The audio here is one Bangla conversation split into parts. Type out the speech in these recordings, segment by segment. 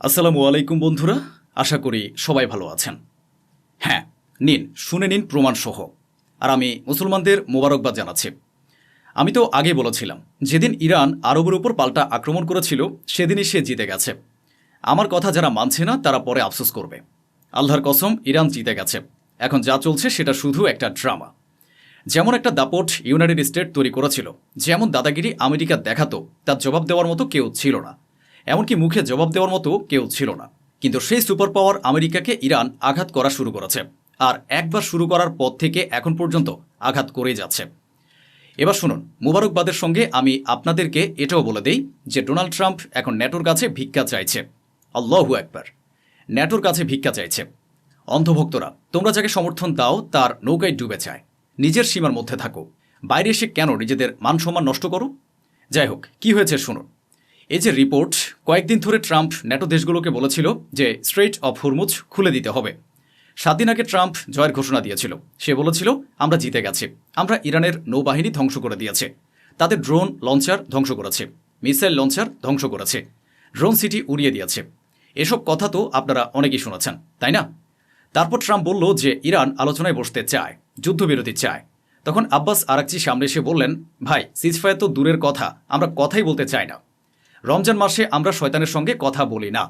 আসসালামু আলাইকুম বন্ধুরা, আশা করি সবাই ভালো আছেন। হ্যাঁ, নিন শুনে নিন প্রমাণসহ। আর আমি মুসলমানদের মোবারকবাদ জানাচ্ছি। আমি তো আগে বলেছিলাম, যেদিন ইরান আরবের উপর পাল্টা আক্রমণ করেছিল সেদিনই সে জিতে গেছে। আমার কথা যারা মানছে না তারা পরে আফসোস করবে। আল্লাহর কসম, ইরান জিতে গেছে। এখন যা চলছে সেটা শুধু একটা ড্রামা। যেমন একটা দাপট ইউনাইটেড স্টেট তৈরি করেছিল, যেমন দাদাগিরি আমেরিকা দেখাতো, তার জবাব দেওয়ার মতো কেউ ছিল না। এমনকি মুখে জবাব দেওয়ার মতো কেউ ছিল না। কিন্তু সেই সুপার পাওয়ার আমেরিকাকে ইরান আঘাত করা শুরু করেছে। আর একবার শুরু করার পর থেকে এখন পর্যন্ত আঘাত করেই যাচ্ছে। এবার শুনুন, মুবারকবাদের সঙ্গে আমি আপনাদেরকে এটাও বলে দেই যে ডোনাল্ড ট্রাম্প এখন ন্যাটোর কাছে ভিক্ষা চাইছে। আল্লাহু আকবার, ন্যাটোর কাছে ভিক্ষা চাইছে। অন্ধভক্তরা, তোমরা যাকে সমর্থন দাও তার নৌকায় ডুবে যায়। নিজের সীমার মধ্যে থাকো, বাইরে এসে কেন নিজেদের মান সম্মান নষ্ট করো? যাই হোক, কি হয়েছে শুনুন। এই যে রিপোর্ট, কয়েকদিন ধরে ট্রাম্প ন্যাটো দেশগুলোকে বলেছিল যে স্ট্রেইট অফ হরমুজ খুলে দিতে হবে। 7 দিন আগে ট্রাম্প জয়ের ঘোষণা দিয়েছিল। সে বলেছিল, আমরা জিতে গেছি, আমরা ইরানের নৌবাহিনী ধ্বংস করে দিয়েছে, তাদের ড্রোন লঞ্চার ধ্বংস করেছে, মিসাইল লঞ্চার ধ্বংস করেছে, ড্রোন সিটি উড়িয়ে দিয়েছে। এসব কথা তো আপনারা অনেকেই শুনেছেন, তাই না? তারপর ট্রাম্প বলল যে ইরান আলোচনায় বসতে চায়, যুদ্ধবিরতি চায়। তখন আব্বাস আরাকচি সামনে এসে বললেন, ভাই, সিজফায়ার তো দূরের কথা, আমরা কথাই বলতে চাই না। রমজান মাসে আমরা শয়তানের সঙ্গে কথা বলি না।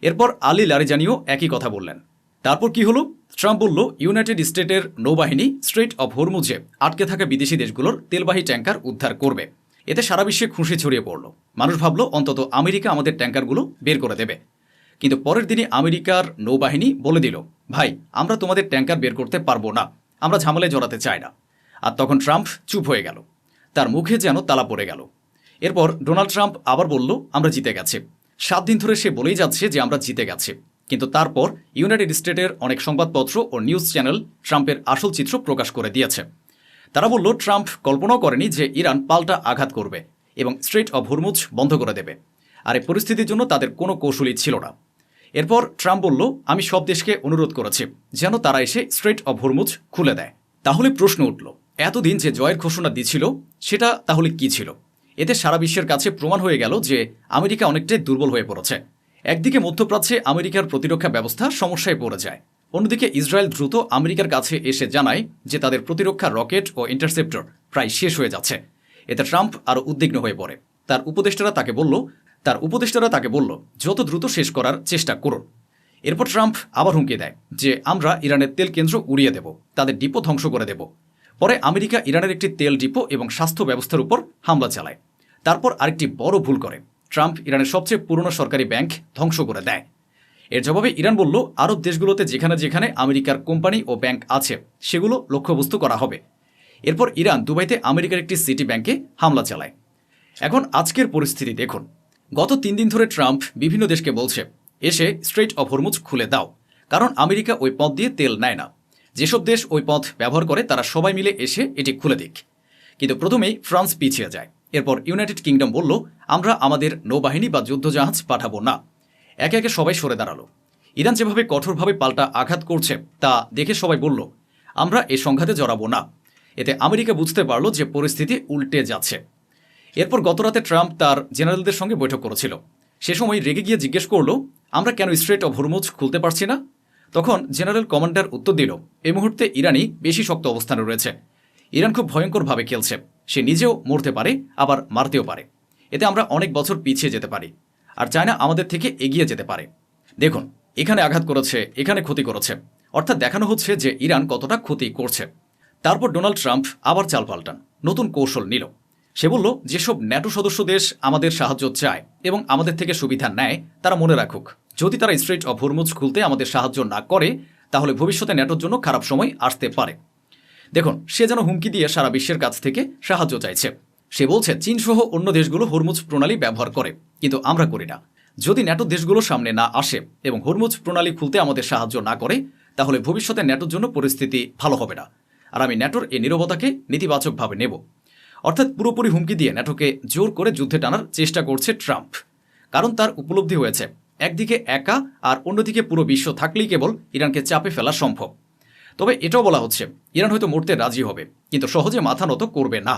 এরপর আলী লারিজানিও একই কথা বললেন। তারপর কি হলো? ট্রাম্প বলল ইউনাইটেড স্টেটের নৌবাহিনী স্ট্রেইট অফ হরমুজে আটকে থাকা বিদেশি দেশগুলোর তেলবাহী ট্যাঙ্কার উদ্ধার করবে। এতে সারা বিশ্বে খুশি ছড়িয়ে পড়ল। মানুষ ভাবল অন্তত আমেরিকা আমাদের ট্যাঙ্কারগুলো বের করে দেবে। কিন্তু পরের দিনই আমেরিকার নৌবাহিনী বলে দিল, ভাই, আমরা তোমাদের ট্যাঙ্কার বের করতে পারবো না, আমরা ঝামেলায় জড়াতে চাই না। আর তখন ট্রাম্প চুপ হয়ে গেল, তার মুখে যেন তালা পড়ে গেল। এরপর ডোনাল্ড ট্রাম্প আবার বলল, আমরা জিতে গেছি। 7 দিন ধরে সে বলেই যাচ্ছে যে আমরা জিতে গেছি। কিন্তু তারপর ইউনাইটেড স্টেটের অনেক সংবাদপত্র ও নিউজ চ্যানেল ট্রাম্পের আসল চিত্র প্রকাশ করে দিয়েছে। তারা বলল, ট্রাম্প কল্পনাও করেনি যে ইরান পাল্টা আঘাত করবে এবং স্ট্রেইট অফ হরমুজ বন্ধ করে দেবে। আর এই পরিস্থিতির জন্য তাদের কোনো কৌশলই ছিল না। এরপর ট্রাম্প বলল, আমি সব দেশকে অনুরোধ করেছি যেন তারা এসে স্ট্রেইট অফ হরমুজ খুলে দেয়। তাহলে প্রশ্ন উঠল, এতদিন যে জয়ের ঘোষণা দিচ্ছিল সেটা তাহলে কি ছিল? এতে সারা বিশ্বের কাছে প্রমাণ হয়ে গেল যে আমেরিকা অনেকটাই দুর্বল হয়ে পড়েছে। একদিকে মধ্যপ্রাচ্যে আমেরিকার প্রতিরক্ষা ব্যবস্থা সমস্যায় পড়ে যায়, অন্যদিকে ইসরায়েল দ্রুত আমেরিকার কাছে এসে জানায় যে তাদের প্রতিরক্ষা রকেট ও ইন্টারসেপ্টর প্রায় শেষ হয়ে যাচ্ছে। এতে ট্রাম্প আরও উদ্বিগ্ন হয়ে পড়ে। তার উপদেষ্টারা তাকে বলল যত দ্রুত শেষ করার চেষ্টা করুন। এরপর ট্রাম্প আবার হুমকি দেয় যে আমরা ইরানের তেল কেন্দ্র উড়িয়ে দেব, তাদের ডিপো ধ্বংস করে দেব। পরে আমেরিকা ইরানের একটি তেল ডিপো এবং স্বাস্থ্য ব্যবস্থার উপর হামলা চালায়। তারপর আরেকটি বড় ভুল করে, ট্রাম্প ইরানের সবচেয়ে পুরনো সরকারি ব্যাংক ধ্বংস করে দেয়। এর জবাবে ইরান বলল, আরব দেশগুলোতে যেখানে যেখানে আমেরিকার কোম্পানি ও ব্যাংক আছে সেগুলো লক্ষ্যবস্তু করা হবে। এরপর ইরান দুবাইতে আমেরিকার একটি সিটি ব্যাংকে হামলা চালায়। এখন আজকের পরিস্থিতি দেখুন। গত 3 দিন ধরে ট্রাম্প বিভিন্ন দেশকে বলছে, এসে স্ট্রেইট অফ হরমুজ খুলে দাও, কারণ আমেরিকা ওই পথ দিয়ে তেল নেয় না। যেসব দেশ ওই পথ ব্যবহার করে তারা সবাই মিলে এসে এটি খুলে দিক। কিন্তু প্রথমেই ফ্রান্স পিছিয়ে যায়। এরপর ইউনাইটেড কিংডম বলল, আমরা আমাদের নৌবাহিনী বা যুদ্ধজাহাজ পাঠাবো না। একে একে সবাই সরে দাঁড়ালো। ইরান যেভাবে কঠোরভাবে পাল্টা আঘাত করছে তা দেখে সবাই বলল, আমরা এই সংঘাতে জড়াবো না। এতে আমেরিকা বুঝতে পারল যে পরিস্থিতি উল্টে যাচ্ছে। এরপর গতরাতে ট্রাম্প তার জেনারেলদের সঙ্গে বৈঠক করেছিল। সে সময় রেগে গিয়ে জিজ্ঞেস করল, আমরা কেন স্ট্রেইট অফ হরমুজ খুলতে পারছি না? তখন জেনারেল কমান্ডার উত্তর দিল, এই মুহূর্তে ইরানই বেশি শক্ত অবস্থানে রয়েছে। ইরান খুব ভয়ঙ্করভাবে খেলছে, সে নিজেও মরতে পারে, আবার মারতেও পারে। এতে আমরা অনেক বছর পিছিয়ে যেতে পারি, আর চায়না আমাদের থেকে এগিয়ে যেতে পারে। দেখুন, এখানে আঘাত করেছে, এখানে ক্ষতি করেছে, অর্থাৎ দেখানো হচ্ছে যে ইরান কতটা ক্ষতি করছে। তারপর ডোনাল্ড ট্রাম্প আবার চাল পাল্টান, নতুন কৌশল নিল। সে বলল, যেসব ন্যাটো সদস্য দেশ আমাদের সাহায্য চায় এবং আমাদের থেকে সুবিধা নেয় তারা মনে রাখুক, যদি তারা স্ট্রেইট অফ হরমুজ খুলতে আমাদের সাহায্য না করে তাহলে ভবিষ্যতে ন্যাটোর জন্য খারাপ সময় আসতে পারে। দেখুন, সে যেন হুমকি দিয়ে সারা বিশ্বের কাছ থেকে সাহায্য চাইছে। সে বলছে, চীনসহ অন্য দেশগুলো হরমুজ প্রণালী ব্যবহার করে, কিন্তু আমরা করি না। যদি ন্যাটো দেশগুলো সামনে না আসে এবং হরমুজ প্রণালী খুলতে আমাদের সাহায্য না করে তাহলে ভবিষ্যতে ন্যাটোর জন্য পরিস্থিতি ভালো হবে না। আর আমি ন্যাটোর এই নীরবতাকে নেতিবাচকভাবে নেব। অর্থাৎ পুরোপুরি হুমকি দিয়ে ন্যাটোকে জোর করে যুদ্ধে টানার চেষ্টা করছে ট্রাম্প। কারণ তার উপলব্ধি হয়েছে, একদিকে একা আর অন্যদিকে পুরো বিশ্ব থাকলেই কেবল ইরানকে চাপে ফেলা সম্ভব। তবে এটাও বলা হচ্ছে, ইরান হয়তো মরতে রাজি হবে, কিন্তু সহজে মাথা নত করবে না।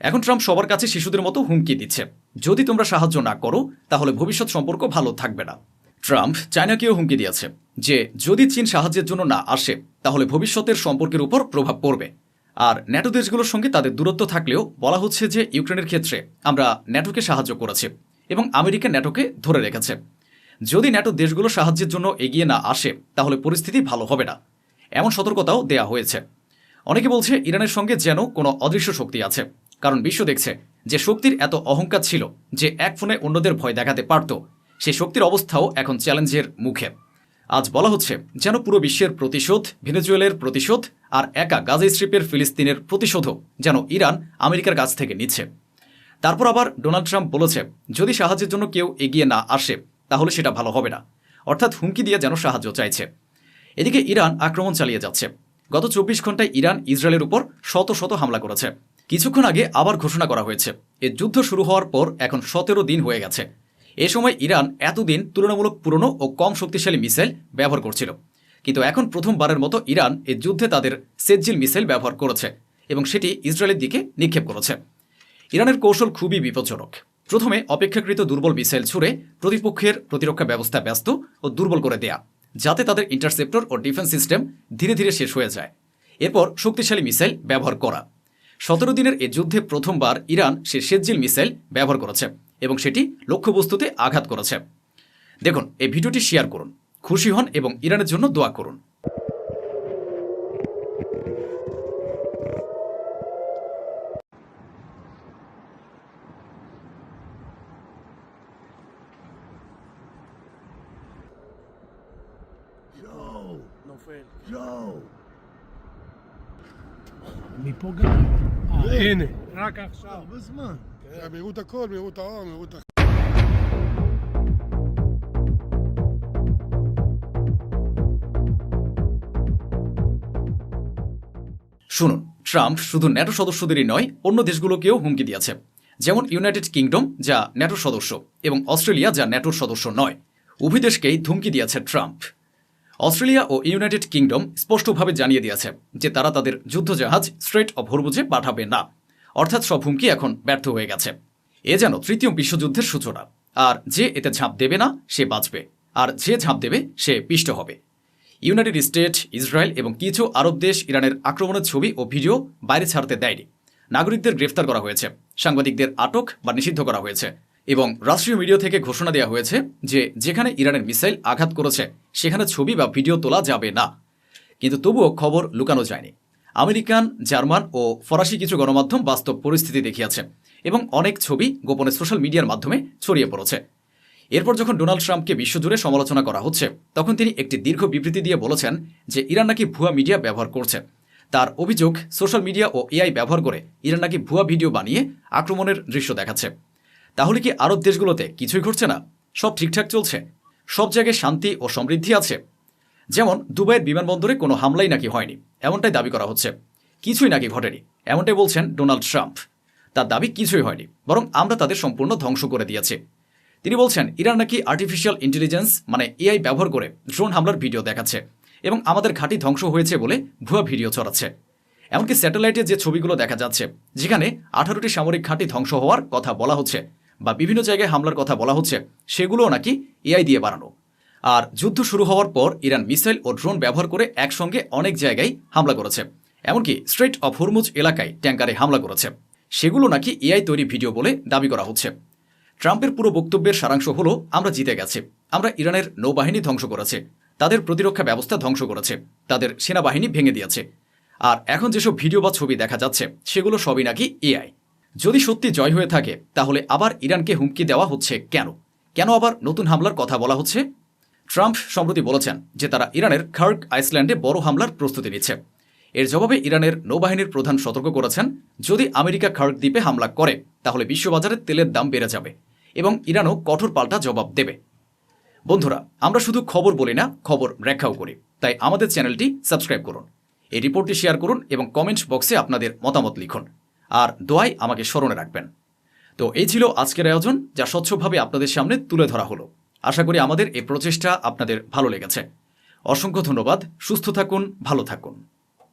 এখন ট্রাম্প সবার কাছে শিশুদের মতো হুমকি দিচ্ছে, যদি তোমরা সাহায্য না করো তাহলে ভবিষ্যৎ সম্পর্ক ভালো থাকবে না। ট্রাম্প চায়নাকেও হুমকি দিয়েছে যে যদি চীন সাহায্যের জন্য না আসে তাহলে ভবিষ্যতের সম্পর্কের উপর প্রভাব পড়বে। আর ন্যাটো দেশগুলোর সঙ্গে তাদের দূরত্ব থাকলেও বলা হচ্ছে যে ইউক্রেনের ক্ষেত্রে আমরা ন্যাটোকে সাহায্য করেছি এবং আমেরিকা ন্যাটোকে ধরে রেখেছে। যদি ন্যাটো দেশগুলো সাহায্যের জন্য এগিয়ে না আসে তাহলে পরিস্থিতি ভালো হবে না, এমন সতর্কতাও দেয়া হয়েছে। অনেকে বলছে ইরানের সঙ্গে যেন কোনো অদৃশ্য শক্তি আছে, কারণ বিশ্ব দেখছে যে শক্তির এত অহংকার ছিল যে এক ফোনে অন্যদের ভয় দেখাতে পারত, সেই শক্তির অবস্থাও এখন চ্যালেঞ্জের মুখে। আজ বলা হচ্ছে যেন পুরো বিশ্বের প্রতিশোধ, ভেনেজুয়েলার প্রতিশোধ আর একা গাজা স্ট্রিপের ফিলিস্তিনের প্রতিশোধও যেন ইরান আমেরিকার কাছ থেকে নিচ্ছে। তারপর আবার ডোনাল্ড ট্রাম্প বলেছে যদি সাহায্যের জন্য কেউ এগিয়ে না আসে তাহলে সেটা ভালো হবে না, অর্থাৎ হুমকি দিয়ে যেন সাহায্য চাইছে। এদিকে ইরান আক্রমণ চালিয়ে যাচ্ছে। গত 24 ঘন্টায় ইরান ইসরায়েলের উপর শত শত হামলা করেছে। কিছুক্ষণ আগে আবার ঘোষণা করা হয়েছে এই যুদ্ধ শুরু হওয়ার পর এখন 17 দিন হয়ে গেছে। এ সময় ইরান এতদিন তুলনামূলক পুরনো ও কম শক্তিশালী মিসাইল ব্যবহার করছিল, কিন্তু এখন প্রথমবারের মতো ইরান এই যুদ্ধে তাদের সেজ্জিল মিসাইল ব্যবহার করেছে এবং সেটি ইসরায়েলের দিকে নিক্ষেপ করেছে। ইরানের কৌশল খুবই বিপজ্জনক। প্রথমে অপেক্ষাকৃত দুর্বল মিসাইল ছুড়ে প্রতিপক্ষের প্রতিরক্ষা ব্যবস্থা ব্যস্ত ও দুর্বল করে দেয়া, যাতে তাদের ইন্টারসেপ্টর ও ডিফেন্স সিস্টেম ধীরে ধীরে শেষ হয়ে যায়। এরপর শক্তিশালী মিসাইল ব্যবহার করা। 17 দিনের এ যুদ্ধে প্রথমবার ইরান সে সেজ্জিল মিসাইল ব্যবহার করেছে এবং সেটি লক্ষ্যবস্তুতে আঘাত করেছে। দেখুন, এই ভিডিওটি শেয়ার করুন, খুশি হন এবং ইরানের জন্য দোয়া করুন। Joe! No fue él. Joe! מפה גם. הנה, רק עכשיו. הרבה זמן. מהירות הכל, מהירות האור, מהירות শুনুন, ট্রাম্প শুধু ন্যাটো সদস্যদেরই নয় অন্য দেশগুলোকেও হুমকি দিয়েছে, যেমন ইউনাইটেড কিংডম যা ন্যাটোর সদস্য এবং অস্ট্রেলিয়া যা ন্যাটোর সদস্য নয়। উভয় দেশকেই ধুমকি দিয়েছে ট্রাম্প। অস্ট্রেলিয়া ও ইউনাইটেড কিংডম স্পষ্টভাবে জানিয়ে দিয়েছে যে তারা তাদের যুদ্ধজাহাজ স্ট্রেট অফ হরমুজে পাঠাবে না, অর্থাৎ সব হুমকি এখন ব্যর্থ হয়ে গেছে। এ যেন তৃতীয় বিশ্বযুদ্ধের সূচনা। আর যে এতে ঝাঁপ দেবে না সে বাঁচবে, আর যে ঝাঁপ দেবে সে পিষ্ট হবে। ইউনাইটেড স্টেট, ইসরায়েল এবং কিছু আরব দেশ ইরানের আক্রমণের ছবি ও ভিডিও বাইরে ছাড়তে দেয়নি। নাগরিকদের গ্রেফতার করা হয়েছে, সাংবাদিকদের আটক বা নিষিদ্ধ করা হয়েছে এবং রাষ্ট্রীয় মিডিয়া থেকে ঘোষণা দেওয়া হয়েছে যে যেখানে ইরানের মিসাইল আঘাত করেছে সেখানে ছবি বা ভিডিও তোলা যাবে না। কিন্তু তবুও খবর লুকানো যায়নি। আমেরিকান, জার্মান ও ফরাসি কিছু গণমাধ্যম বাস্তব পরিস্থিতি দেখিয়েছে এবং অনেক ছবি গোপনে সোশ্যাল মিডিয়ার মাধ্যমে ছড়িয়ে পড়েছে। এরপর যখন ডোনাল্ড ট্রাম্পকে বিশ্বজুড়ে সমালোচনা করা হচ্ছে তখন তিনি একটি দীর্ঘ বিবৃতি দিয়ে বলেছেন যে ইরান নাকি ভুয়া মিডিয়া ব্যবহার করছে। তার অভিযোগ, সোশ্যাল মিডিয়া ও এআই ব্যবহার করে ইরান নাকি ভুয়া ভিডিও বানিয়ে আক্রমণের দৃশ্য দেখাচ্ছে। তাহলে কি আরব দেশগুলোতে কিছুই ঘটছে না? সব ঠিকঠাক চলছে? সব জায়গায় শান্তি ও সমৃদ্ধি আছে? যেমন দুবাইয়ের বিমানবন্দরে কোনো হামলাই নাকি হয়নি, এমনটাই দাবি করা হচ্ছে। কিছুই নাকি ঘটেনি, এমনটাই বলছেন ডোনাল্ড ট্রাম্প। তার দাবি কিছুই হয়নি, বরং আমরা তাদের সম্পূর্ণ ধ্বংস করে দিয়েছি। তিনি বলছেন ইরান নাকি আর্টিফিশিয়াল ইন্টেলিজেন্স মানে এআই ব্যবহার করে ড্রোন হামলার ভিডিও দেখাচ্ছে এবং আমাদের ঘাঁটি ধ্বংস হয়েছে বলে ভুয়া ভিডিও ছড়াচ্ছে। এমনকি স্যাটেলাইটে যে ছবিগুলো দেখা যাচ্ছে যেখানে 18টি সামরিক ঘাঁটি ধ্বংস হওয়ার কথা বলা হচ্ছে বা বিভিন্ন জায়গায় হামলার কথা বলা হচ্ছে সেগুলোও নাকি এআই দিয়ে বানানো। আর যুদ্ধ শুরু হওয়ার পর ইরান মিসাইল ও ড্রোন ব্যবহার করে একসঙ্গে অনেক জায়গায় হামলা করেছে, এমনকি স্ট্রেট অফ হরমুজ এলাকায় ট্যাঙ্কারে হামলা করেছে। সেগুলো নাকি এআই তৈরি ভিডিও বলে দাবি করা হচ্ছে। ট্রাম্পের পুরো বক্তব্যের সারাংশ হলো আমরা জিতে গেছি, আমরা ইরানের নৌবাহিনী ধ্বংস করেছে, তাদের প্রতিরক্ষা ব্যবস্থা ধ্বংস করেছে, তাদের সেনাবাহিনী ভেঙে দিয়েছে। আর এখন যেসব ভিডিও বা ছবি দেখা যাচ্ছে সেগুলো সবই নাকি এআই। যদি সত্যি জয় হয়ে থাকে তাহলে আবার ইরানকে হুমকি দেওয়া হচ্ছে কেন? কেন আবার নতুন হামলার কথা বলা হচ্ছে? ট্রাম্প সম্প্রতি বলেছেন যে তারা ইরানের খার্ক আইসল্যান্ডে বড় হামলার প্রস্তুতি নিচ্ছে। এর জবাবে ইরানের নৌবাহিনীর প্রধান সতর্ক করেছেন যদি আমেরিকা খার্ক দ্বীপে হামলা করে তাহলে বিশ্ববাজারে তেলের দাম বেড়ে যাবে এবং ইরানও কঠোর পাল্টা জবাব দেবে। বন্ধুরা, আমরা শুধু খবর বলি না, খবর ব্যাখ্যাও করি, তাই আমাদের চ্যানেলটি সাবস্ক্রাইব করুন, এই রিপোর্টটি শেয়ার করুন এবং কমেন্ট বক্সে আপনাদের মতামত লিখুন। আর দোয়ায় আমাকে স্মরণে রাখবেন। তো এই ছিল আজকের আয়োজন, যা স্বচ্ছভাবে আপনাদের সামনে তুলে ধরা হলো। আশা করি আমাদের এই প্রচেষ্টা আপনাদের ভালো লেগেছে। অসংখ্য ধন্যবাদ। সুস্থ থাকুন, ভালো থাকুন।